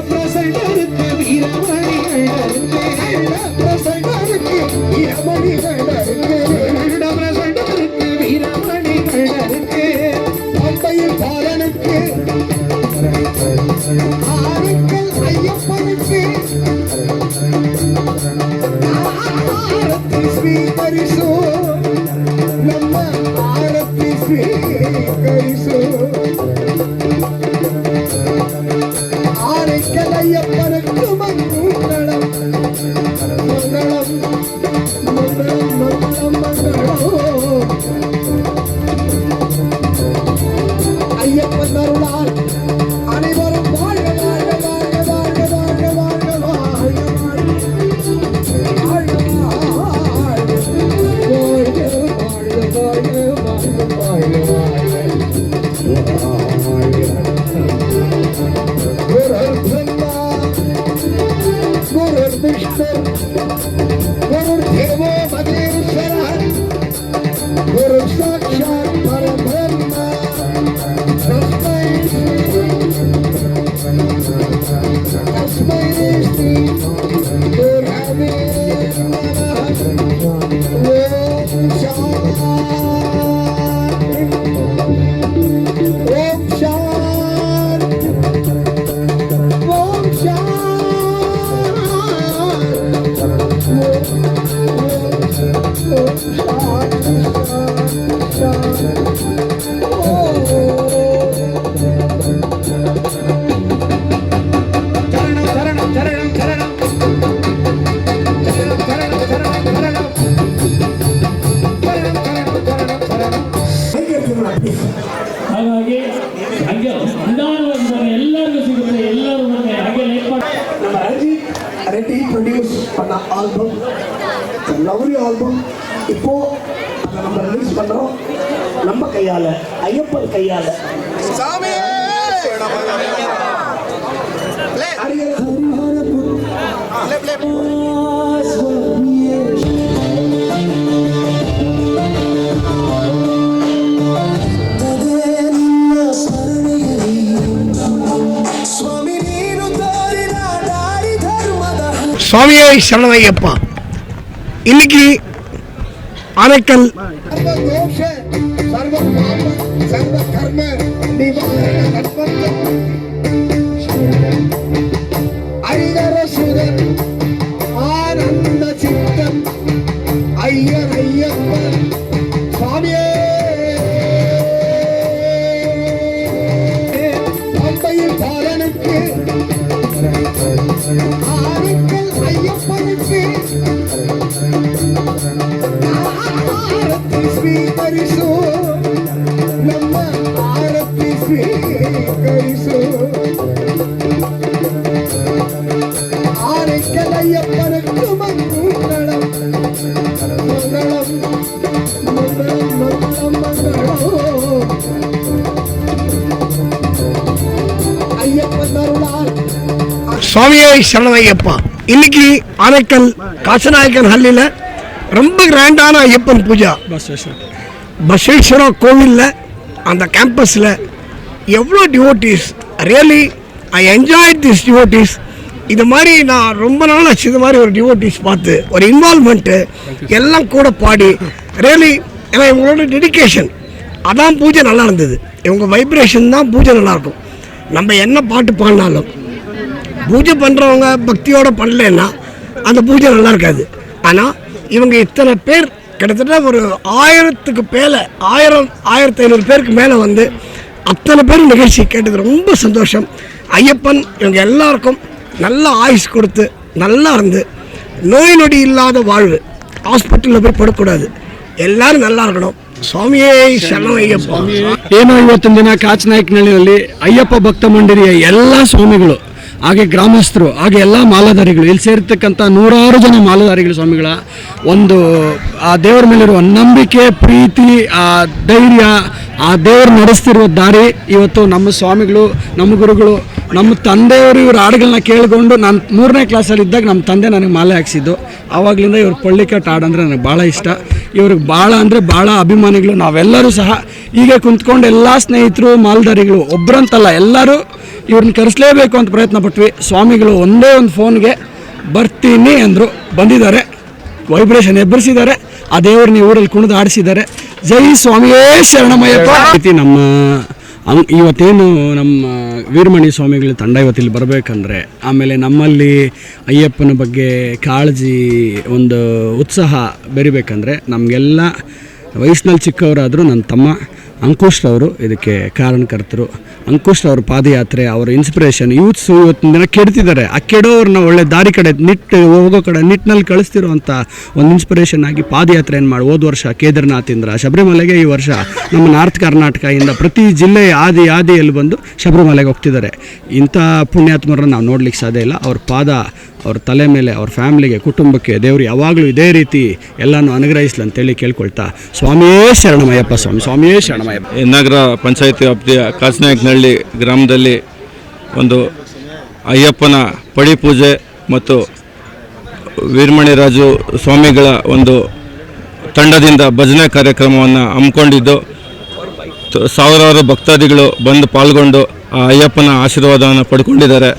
பிரசண்டருக்கு வீரமணி
பிரசட ಸ್ವೀಕರಿಸು ನಮ್ಮ ಆರತಿ ಸ್ವೀಕರಿಸು ಆರೈಕೆಲಯ್ಯಪ್ಪನಕ್ಕೂ ಮಂಗಳಂ ಮಂಗಳಂ ಮಂಗಳಂ ಮಂಗಳಂ ಮಂಗಳಂ ஐயப்பன் அருளால் அனைவரும் வாழ்க வாழ்க வாழ்க வாழ்க வாழ்க வாழ்க வாழ்க வாழ்க குரு பிரம்மா குரு விஷ்ணு குரு தேவோ மகேஸ்வர குரு சாட்சாத் பரபிரம்மா தஸ்மை ஸ்ரீ குருவே நமः ஓம் சாந்தி ஓம்
ಹಾಗಾಗಿ ಹಂಗೆ ನಿಧಾನವಾಗಿ ಎಲ್ಲರಿಗೂ ಸಿಗುತ್ತೆ, ಎಲ್ಲರೂ ಬಂದ್ರೆ ಹಾಗೆ ಲೇಟ್ ಮಾಡಿ.
நம்ம ரஞ்சித் ரெட்டி ப்ரொடியூஸ் பண்ண ஆல்பம் லவ்லி ஆல்பம் இப்போ அதை நம்ம ரிலீஸ் பண்றோம் நம்ம கையால ஐயப்பன் கையால
சுவாமியே சரணமையப்பா. இன்னைக்கு ஆனைக்கல்
சர்வதோஷ சர்வ பாப சர்வ கர்ம நிவாரண நட்பந்தம் ஐயர சுதன் ஆனந்த சித்தம் ஐயர் ஐயப்பன் சுவாமியே பம்பையில் பாலனுக்கு ஆனைக்கல் ஐயப்பனுக்கு ஆரத்தி ಸ್ವೀಕರಿಸು ನಮ್ಮ ಆರತಿ ಸ್ವೀಕರಿಸು ಆರೈಕೆಲಯ್ಯಪ್ಪನಕ್ಕೂ ಮಂಗಳಂ ಮಂಗಳಂ ಮಂಗಳಂ ಮಂಗಳಂ ಮಂಗಳಂ ஐயப்பன் அருளால்
சுவாமியே சரணமையப்பா. இன்னைக்கு ஆனைக்கல் காசநாயக்கன் ஹல்லில் ரொம்ப கிராண்டான ஐயப்பன் பூஜா பசவேஸ்வரா கோவிலில் அந்த கேம்பஸில் எவ்வளோ devotees, really I enjoy this devotees. இது மாதிரி நான் ரொம்ப நாள் ஆச்சு இது மாதிரி ஒரு டிவோட்டிஸ் பார்த்து, ஒரு இன்வால்மெண்ட்டு எல்லாம் கூட பாடி ரியலி. ஏன்னா இவங்களோட டெடிக்கேஷன் அதான் பூஜை நல்லா இருந்தது. இவங்க வைப்ரேஷன் தான் பூஜை நல்லாயிருக்கும். நம்ம என்ன பாட்டு பாடினாலும் பூஜை பண்ணுறவங்க பக்தியோடு பண்ணலைன்னா அந்த பூஜை நல்லா இருக்காது. ஆனால் இவங்க இத்தனை பேர் கிட்டத்தட்ட ஒரு 1000க்கு மேலே 1500 பேருக்கு மேலே வந்து அத்தனை பேர் நிகழ்ச்சி கேட்டது ரொம்ப சந்தோஷம். ஐயப்பன் இவங்க எல்லாருக்கும் நல்ல ஆயுஸ் கொடுத்து நல்லா இருந்து நோய் நொடி இல்லாத வாழ்வு, ஹாஸ்பிட்டலில் போய் படக்கூடாது, ಎಲ್ಲರೂ நல்லா இருக்கணும். ಸ್ವಾಮಿಯೇ ಶರಣಯ್ಯಪ್ಪ.
ಏನೋ ಇವತ್ತಿನ ದಿನ ಕಾಚನಾಯಕನಹಳ್ಳಿಯಲ್ಲಿ ಅಯ್ಯಪ್ಪ ಭಕ್ತ ಮಂಡಳಿಯ ಎಲ್ಲ ಸ್ವಾಮಿಗಳು ಹಾಗೆ ಗ್ರಾಮಸ್ಥರು ಹಾಗೆ ಎಲ್ಲ ಮಾಲಾಧಾರಿಗಳು ಇಲ್ಲಿ ಸೇರಿರ್ತಕ್ಕಂಥ 100 ಜನ ಮಾಲಾಧಾರಿಗಳು ಸ್ವಾಮಿಗಳ ಒಂದು ಆ ದೇವರ ಮೇಲಿರುವ ನಂಬಿಕೆ, ಪ್ರೀತಿ, ಆ ಧೈರ್ಯ, ಆ ದೇವರು ನಡೆಸ್ತಿರುವ ದಾರಿ ಇವತ್ತು ನಮ್ಮ ಸ್ವಾಮಿಗಳು, ನಮ್ಮ ಗುರುಗಳು, ನಮ್ಮ ತಂದೆಯವರು ಇವ್ರ ಹಾಡುಗಳನ್ನ ಕೇಳಿಕೊಂಡು ನಾನು 3ನೇ ಕ್ಲಾಸಲ್ಲಿ ಇದ್ದಾಗ ನಮ್ಮ ತಂದೆ ನನಗೆ ಮಾಲೆ ಹಾಕ್ಸಿದ್ದು. ಆವಾಗಲಿಂದ ಇವ್ರ ಪಳ್ಳಿಕಟ್ಟು ಹಾಡು ಅಂದರೆ ನನಗೆ ಭಾಳ ಇಷ್ಟ. ಇವ್ರಿಗೆ ಭಾಳ ಅಂದರೆ ಭಾಳ ಅಭಿಮಾನಿಗಳು. ನಾವೆಲ್ಲರೂ ಸಹ ಹೀಗೆ ಕುಂತ್ಕೊಂಡು ಎಲ್ಲ ಸ್ನೇಹಿತರು ಮಾಲ್ದಾರಿಗಳು ಒಬ್ಬರಂತಲ್ಲ ಎಲ್ಲರೂ ಇವ್ರನ್ನ ಕರೆಸಲೇಬೇಕು ಅಂತ ಪ್ರಯತ್ನ ಪಟ್ವಿ. ಸ್ವಾಮಿಗಳು ಒಂದೇ ಒಂದು ಫೋನ್ಗೆ ಬರ್ತೀನಿ ಅಂದರು, ಬಂದಿದ್ದಾರೆ, ವೈಬ್ರೇಷನ್ ಎಬ್ಬರಿಸಿದ್ದಾರೆ, ಆ ದೇವ್ರನ್ನ ಊರಲ್ಲಿ ಕುಣಿದು ಆಡಿಸಿದ್ದಾರೆ. ಜೈ ಸ್ವಾಮಿಯೇ ಶರಣಮಯ್ಯಪ್ಪ. ನಮ್ಮ ಇವತ್ತೇನು ನಮ್ಮ ವೀರಮಣಿ ಸ್ವಾಮಿಗಳ ತಂಡ ಇವತ್ತಿಲ್ಲಿ ಬರಬೇಕಂದ್ರೆ, ಆಮೇಲೆ ನಮ್ಮಲ್ಲಿ ಅಯ್ಯಪ್ಪನ ಬಗ್ಗೆ ಕಾಳಜಿ, ಒಂದು ಉತ್ಸಾಹ ಬೆರಿಬೇಕಂದ್ರೆ ನಮಗೆಲ್ಲ ವಯಸ್ಸಿನಲ್ಲಿ ಚಿಕ್ಕವರಾದರೂ ನನ್ನ ತಮ್ಮ ಅಂಕುಶ್ರವರು ಇದಕ್ಕೆ ಕಾರಣಕರ್ತರು. ಅಂಕುಶ್ರವ್ರ ಪಾದಯಾತ್ರೆ, ಅವರ ಇನ್ಸ್ಪಿರೇಷನ್, ಯೂತ್ಸು ಇವತ್ತಿನ ದಿನ ಕೆಡ್ತಿದ್ದಾರೆ. ಆ ಕೆಡೋವ್ರನ್ನ ಒಳ್ಳೆ ದಾರಿ ಕಡೆ ಹೋಗೋ ಕಡೆ ನಿಟ್ಟಿನಲ್ಲಿ ಕಳಿಸ್ತಿರುವಂಥ ಒಂದು ಇನ್ಸ್ಪಿರೇಷನ್ ಆಗಿ ಪಾದಯಾತ್ರೆಯನ್ನು ಮಾಡಿ ಹೋದ ವರ್ಷ ಕೇದಾರ್ನಾಥಿಂದ ಶಬರಿಮಲೆಗೆ, ಈ ವರ್ಷ ನಮ್ಮ ನಾರ್ತ್ ಕರ್ನಾಟಕದಿಂದ ಪ್ರತಿ ಜಿಲ್ಲೆಯ ಆದಿಯಲ್ಲಿ ಬಂದು ಶಬರಿಮಲೆಗೆ ಹೋಗ್ತಿದ್ದಾರೆ. ಇಂಥ ಪುಣ್ಯಾತ್ಮರನ್ನು ನಾವು ನೋಡ್ಲಿಕ್ಕೆ ಸಾಧ್ಯ ಇಲ್ಲ. ಅವ್ರ ಪಾದ, ಅವ್ರ ತಲೆ ಮೇಲೆ, ಅವ್ರ ಫ್ಯಾಮಿಲಿಗೆ, ಕುಟುಂಬಕ್ಕೆ ದೇವರು ಯಾವಾಗಲೂ ಇದೇ ರೀತಿ ಎಲ್ಲನೂ ಅನುಗ್ರಹಿಸ್ಲಿ ಅಂತೇಳಿ ಕೇಳ್ಕೊಳ್ತಾ, ಸ್ವಾಮಿಯೇ ಶರಣಮಯ್ಯಪ್ಪ ಸ್ವಾಮಿ, ಸ್ವಾಮಿಯೇ ಶರಣಮಯ್ಯಪ್ಪ.
ನಗರ ಪಂಚಾಯಿತಿ ವ್ಯಾಪ್ತಿಯ ಕಾಚನಾಯಕನಹಳ್ಳಿ ಗ್ರಾಮದಲ್ಲಿ ಒಂದು ಅಯ್ಯಪ್ಪನ ಪಡಿ ಪೂಜೆ ಮತ್ತು ವೀರಮಣಿ ರಾಜು ಸ್ವಾಮಿಗಳ ಒಂದು ತಂಡದಿಂದ ಭಜನೆ ಕಾರ್ಯಕ್ರಮವನ್ನು ಹಮ್ಮಿಕೊಂಡಿದ್ದು, ಸಾವಿರಾರು ಭಕ್ತಾದಿಗಳು ಬಂದು ಪಾಲ್ಗೊಂಡು ಆ ಅಯ್ಯಪ್ಪನ ಆಶೀರ್ವಾದವನ್ನು ಪಡ್ಕೊಂಡಿದ್ದಾರೆ.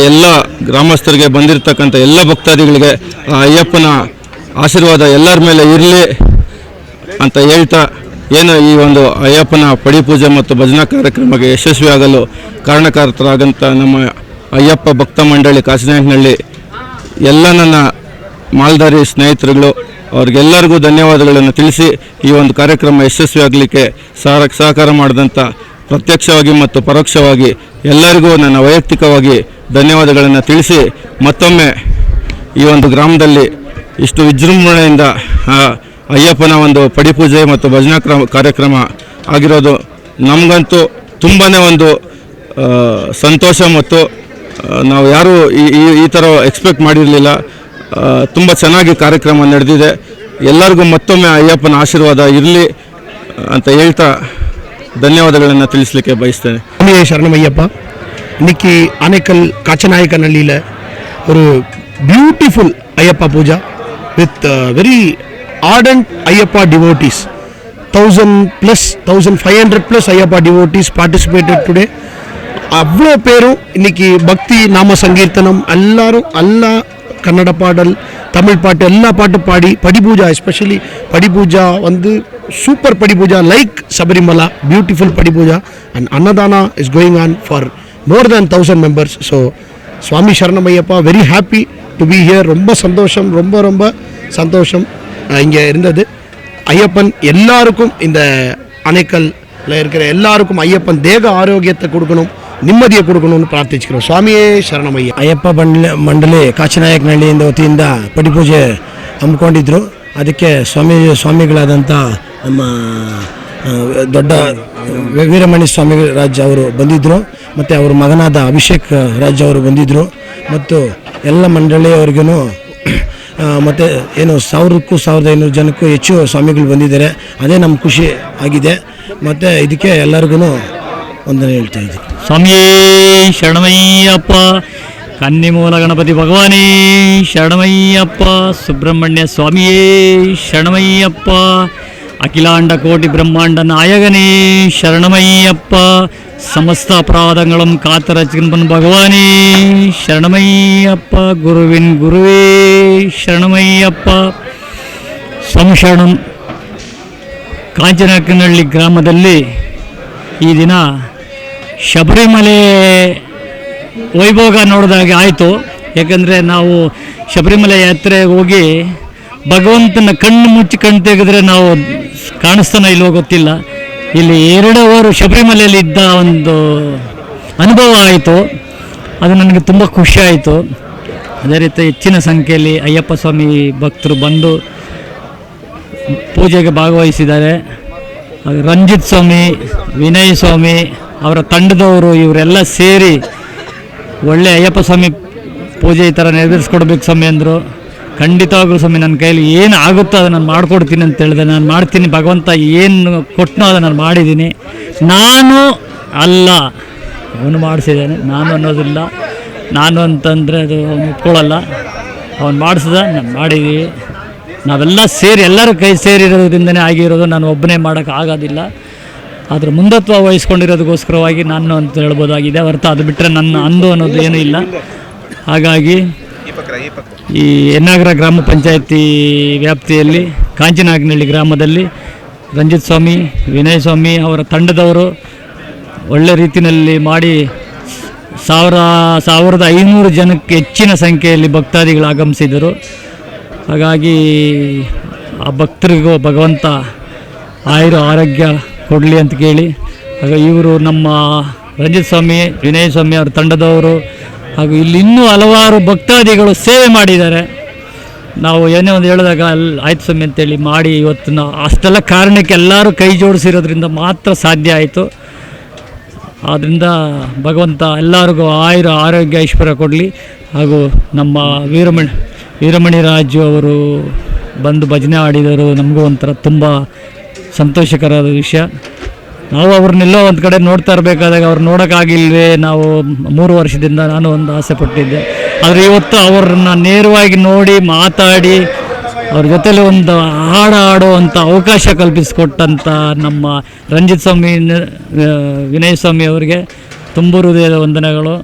ಎಲ್ಲ ಗ್ರಾಮಸ್ಥರಿಗೆ ಬಂದಿರತಕ್ಕಂಥ ಎಲ್ಲ ಭಕ್ತಾದಿಗಳಿಗೆ ಆ ಅಯ್ಯಪ್ಪನ ಆಶೀರ್ವಾದ ಎಲ್ಲರ ಮೇಲೆ ಇರಲಿ ಅಂತ ಹೇಳ್ತಾ, ಏನು ಈ ಒಂದು ಅಯ್ಯಪ್ಪನ ಪಡಿ ಪೂಜೆ ಮತ್ತು ಭಜನಾ ಕಾರ್ಯಕ್ರಮಕ್ಕೆ ಯಶಸ್ವಿಯಾಗಲು ಕಾರಣಕರ್ತರಾಗಂಥ ನಮ್ಮ ಅಯ್ಯಪ್ಪ ಭಕ್ತ ಮಂಡಳಿ ಕಾಚನಾಯಕನಹಳ್ಳಿ ಎಲ್ಲ ನನ್ನ ಮಾಲ್ದಾರಿ ಸ್ನೇಹಿತರುಗಳು, ಅವ್ರಿಗೆಲ್ಲರಿಗೂ ಧನ್ಯವಾದಗಳನ್ನು ತಿಳಿಸಿ, ಈ ಒಂದು ಕಾರ್ಯಕ್ರಮ ಯಶಸ್ವಿಯಾಗಲಿಕ್ಕೆ ಸಹಕಾರ ಮಾಡಿದಂಥ ಪ್ರತ್ಯಕ್ಷವಾಗಿ ಮತ್ತು ಪರೋಕ್ಷವಾಗಿ ಎಲ್ಲರಿಗೂ ನನ್ನ ವೈಯಕ್ತಿಕವಾಗಿ ಧನ್ಯವಾದಗಳನ್ನು ತಿಳಿಸಿ, ಮತ್ತೊಮ್ಮೆ ಈ ಒಂದು ಗ್ರಾಮದಲ್ಲಿ ಇಷ್ಟು ವಿಜೃಂಭಣೆಯಿಂದ ಅಯ್ಯಪ್ಪನ ಒಂದು ಪಡಿಪೂಜೆ ಮತ್ತು ಭಜನಾ ಕಾರ್ಯಕ್ರಮ ಆಗಿರೋದು ನಮಗಂತೂ ತುಂಬಾ ಒಂದು ಸಂತೋಷ, ಮತ್ತು ನಾವು ಯಾರೂ ಈ ಥರ ಎಕ್ಸ್ಪೆಕ್ಟ್ ಮಾಡಿರಲಿಲ್ಲ. ತುಂಬ ಚೆನ್ನಾಗಿ ಕಾರ್ಯಕ್ರಮ ನಡೆದಿದೆ. ಎಲ್ಲರಿಗೂ ಮತ್ತೊಮ್ಮೆ ಅಯ್ಯಪ್ಪನ ಆಶೀರ್ವಾದ ಇರಲಿ ಅಂತ ಹೇಳ್ತಾ ಧನ್ಯವಾದಗಳನ್ನು ತಿಳಿಸಲಿಕ್ಕೆ ಬಯಸ್ತೇನೆ.
சுவாமியே சரணமையப்பா. இன்னைக்கு ஆனைக்கல் காச்சநாயக்கநல்லியில் ஒரு beautiful Ayyappa puja with very ardent Ayyappa devotees. 1500+ Ayyappa devotees participated today. அவ்வளோ பேரும் இன்னைக்கு பக்தி நாம சங்கீர்த்தனம் எல்லாரும் கன்னட பாடல், தமிழ் பாட்டு, எல்லா பாட்டு பாடி படிபூஜா, எஸ்பெஷலி படிபூஜா வந்து super padipooja like Sabarimala, beautiful padipooja. And annadhana is going on for more than 1000 members. So Swami Saranam Ayyappa, very happy to be here. ரொம்ப சந்தோஷம், ரொம்ப சந்தோஷம் இங்கே இருந்தது. ஐயப்பன் எல்லாருக்கும், இந்த அணைக்கல்ல இருக்கிற எல்லாருக்கும் ஐயப்பன் தேக ஆரோக்கியத்தை கொடுக்கணும், ನಿಮ್ಮದಿಯ ಕೊಡಕணும்னு ಪ್ರಾರ್ಥಿಸಿக்கிறோம். ಸ್ವಾಮಿಯೇ ಶರಣಮಯ್ಯ.
ಅಯ್ಯಪ್ಪ ಮಂಡಳಿ ಕಾಚನಾಯಕನಹಳ್ಳಿಯಿಂದ ವತಿಯಿಂದ ಪಡಿಪೂಜೆ ಹಮ್ಮಿಕೊಂಡಿದ್ರು. ಅದಕ್ಕೆ ಸ್ವಾಮಿಗಳಾದಂಥ ನಮ್ಮ ದೊಡ್ಡ ವೀರಮಣಿ ಸ್ವಾಮಿ ರಾಜ್ ಅವರು ಬಂದಿದ್ದರು, ಮತ್ತು ಅವ್ರ ಮಗನಾದ ಅಭಿಷೇಕ್ ರಾಜ್ ಅವರು ಬಂದಿದ್ದರು, ಮತ್ತು ಎಲ್ಲ ಮಂಡಳಿಯವರಿಗೂ ಮತ್ತು ಏನು 1000ಕ್ಕೂ 1500 ಜನಕ್ಕೂ ಹೆಚ್ಚು ಸ್ವಾಮಿಗಳು ಬಂದಿದ್ದಾರೆ. ಅದೇ ನಮ್ಮ ಖುಷಿ ಆಗಿದೆ. ಮತ್ತು ಇದಕ್ಕೆ ಎಲ್ಲರಿಗೂ ವಂದನೆ ಹೇಳ್ತಾ ಇದ್ದೀವಿ.
ಸ್ವಾಮಿಯೇ ಶರಣಮಯ್ಯಪ್ಪ, ಕನ್ನಿಮೂಲ ಗಣಪತಿ ಭಗವಾನೇ ಶರಣಮಯ್ಯಪ್ಪ, ಸುಬ್ರಹ್ಮಣ್ಯ ಸ್ವಾಮಿಯೇ ಶರಣಮಯ್ಯಪ್ಪ, ಅಖಿಲಾಂಡ ಕೋಟಿ ಬ್ರಹ್ಮಾಂಡ ನಾಯಕನೇ ಶರಣಮಯ್ಯಪ್ಪ, ಸಮಸ್ತ ಅಪರಾಧങ്ങളും കാത്തരക്ഷിക്കൻ ഭഗവാനേ ശരണമയ്യപ്പ, ഗുരുവിൻ ഗുരുവേ ಶರಣಮಯ್ಯಪ್ಪ. ಸಂಶರಣಂ. ಕಾಂಚನಾಯಕನಹಳ್ಳಿ ಗ್ರಾಮದಲ್ಲಿ ಈ ದಿನ ಶಬರಿಮಲೆ ವೈಭೋಗ ನೋಡಿದಾಗೆ ಆಯಿತು. ಯಾಕಂದರೆ ನಾವು ಶಬರಿಮಲೆ ಯಾತ್ರೆಗೆ ಹೋಗಿ ಭಗವಂತನ ಕಣ್ಣು ಮುಚ್ಚಿ ಕಣ್ಣು ತೆಗೆದ್ರೆ ನಾವು ಕಾಣಿಸ್ತಾನೋ ಇಲ್ವೋ ಗೊತ್ತಿಲ್ಲ. ಇಲ್ಲಿ 2 ಅವರು ಶಬರಿಮಲೆಯಲ್ಲಿ ಇದ್ದ ಒಂದು ಅನುಭವ ಆಯಿತು. ಅದು ನನಗೆ ತುಂಬ ಖುಷಿ ಆಯಿತು. ಅದೇ ರೀತಿ ಹೆಚ್ಚಿನ ಸಂಖ್ಯೆಯಲ್ಲಿ ಅಯ್ಯಪ್ಪ ಸ್ವಾಮಿ ಭಕ್ತರು ಬಂದು ಪೂಜೆಗೆ ಭಾಗವಹಿಸಿದ್ದಾರೆ. ರಂಜಿತ್ ಸ್ವಾಮಿ, ವಿನಯ್ ಸ್ವಾಮಿ, ಅವರ ತಂಡದವರು ಇವರೆಲ್ಲ ಸೇರಿ ಒಳ್ಳೆ ಅಯ್ಯಪ್ಪ ಸ್ವಾಮಿ ಪೂಜೆ ಈ ಥರ ನೆರವೇರಿಸ್ಕೊಡ್ಬೇಕು ಸ್ವಾಮಿ ಅಂದರು. ಖಂಡಿತವಾಗ್ಲೂ ಸ್ವಾಮಿ, ನನ್ನ ಕೈಯಲ್ಲಿ ಏನು ಆಗುತ್ತೋ ಅದನ್ನು ನಾನು ಮಾಡಿಕೊಡ್ತೀನಿ ಅಂತ ಹೇಳಿದೆ. ನಾನು ಮಾಡ್ತೀನಿ, ಭಗವಂತ ಏನು ಕೊಟ್ಟನೋ ಅದನ್ನು ನಾನು ಮಾಡಿದ್ದೀನಿ. ನಾನು ಅಲ್ಲ, ಅವನು ಮಾಡಿಸಿದ್ದಾನೆ, ನಾನು ಅನ್ನೋದಿಲ್ಲ. ನಾನು ಅಂತಂದರೆ ಅದು ಅವನು ಒಪ್ಕೊಳ್ಳಲ್ಲ. ಅವನು ಮಾಡಿಸಿದ, ನಾನು ಮಾಡಿದ್ದೀವಿ. ನಾವೆಲ್ಲ ಸೇರಿ, ಎಲ್ಲರ ಕೈ ಸೇರಿರೋದ್ರಿಂದನೇ ಆಗಿರೋದು. ನಾನು ಒಬ್ಬನೇ ಮಾಡೋಕ್ಕಾಗೋದಿಲ್ಲ. ಆದರೆ ಮುಂದತ್ವ ವಹಿಸ್ಕೊಂಡಿರೋದಕ್ಕೋಸ್ಕರವಾಗಿ ನಾನು ಅಂತ ಹೇಳ್ಬೋದಾಗಿದೆ ಹೊರತು ಅದು ಬಿಟ್ಟರೆ ನನ್ನ ಅಂದು ಅನ್ನೋದು ಏನೂ ಇಲ್ಲ. ಹಾಗಾಗಿ ಈ ಎನ್ನಾಗರ ಗ್ರಾಮ ಪಂಚಾಯತಿ ವ್ಯಾಪ್ತಿಯಲ್ಲಿ ಕಾಂಚನಾಯಕನಹಳ್ಳಿ ಗ್ರಾಮದಲ್ಲಿ ರಂಜಿತ್ ಸ್ವಾಮಿ, ವಿನಯ್ ಸ್ವಾಮಿ ಅವರ ತಂಡದವರು ಒಳ್ಳೆ ರೀತಿಯಲ್ಲಿ ಮಾಡಿ 1500 ಜನಕ್ಕೆ ಹೆಚ್ಚಿನ ಸಂಖ್ಯೆಯಲ್ಲಿ ಭಕ್ತಾದಿಗಳು ಆಗಮಿಸಿದರು. ಹಾಗಾಗಿ ಆ ಭಕ್ತರಿಗೂ ಭಗವಂತ ಆರೋಗ್ಯ ಕೊಡಲಿ ಅಂತ ಕೇಳಿ, ಇವರು ನಮ್ಮ ರಂಜಿತ್ ಸ್ವಾಮಿ, ವಿನಯ್ ಸ್ವಾಮಿ ಅವರ ತಂಡದವರು ಹಾಗೂ ಇಲ್ಲಿ ಇನ್ನೂ ಹಲವಾರು ಭಕ್ತಾದಿಗಳು ಸೇವೆ ಮಾಡಿದ್ದಾರೆ. ನಾವು ಏನೇ ಒಂದು ಹೇಳಿದಾಗ ಆಯ್ತು ಸ್ವಾಮಿ ಅಂತೇಳಿ ಮಾಡಿ ಇವತ್ತು ನಾವು ಅಷ್ಟೆಲ್ಲ ಕಾರಣಕ್ಕೆ ಎಲ್ಲರೂ ಕೈ ಜೋಡಿಸಿರೋದ್ರಿಂದ ಮಾತ್ರ ಸಾಧ್ಯ ಆಯಿತು. ಆದ್ದರಿಂದ ಭಗವಂತ ಎಲ್ಲರಿಗೂ ಆರೋಗ್ಯ ಐಶ್ವರ್ಯ ಕೊಡಲಿ. ಹಾಗೂ ನಮ್ಮ ವೀರಮಣಿ ರಾಜು ಅವರು ಬಂದು ಭಜನೆ ಆಡಿದರು. ನಮಗೂ ಒಂಥರ ತುಂಬ ಸಂತೋಷಕರವಾದ ವಿಷಯ. ನಾವು ಅವ್ರನ್ನೆಲ್ಲೋ ಒಂದು ಕಡೆ ನೋಡ್ತಾ ಇರಬೇಕಾದಾಗ ಅವ್ರು ನೋಡೋಕ್ಕಾಗಿಲ್ವೇ, ನಾವು 3 ವರ್ಷದಿಂದ ನಾನು ಒಂದು ಆಸೆ ಪಟ್ಟಿದ್ದೆ. ಆದರೆ ಇವತ್ತು ಅವ್ರನ್ನ ನೇರವಾಗಿ ನೋಡಿ ಮಾತಾಡಿ ಅವ್ರ ಜೊತೆಲಿ ಒಂದು ಹಾಡುವಂಥ ಅವಕಾಶ ಕಲ್ಪಿಸಿಕೊಟ್ಟಂಥ ನಮ್ಮ ರಂಜಿತ್ ಸ್ವಾಮಿ, ವಿನಯ್ ಸ್ವಾಮಿ ಅವರಿಗೆ ತುಂಬ ಹೃದಯದ ವಂದನೆಗಳು.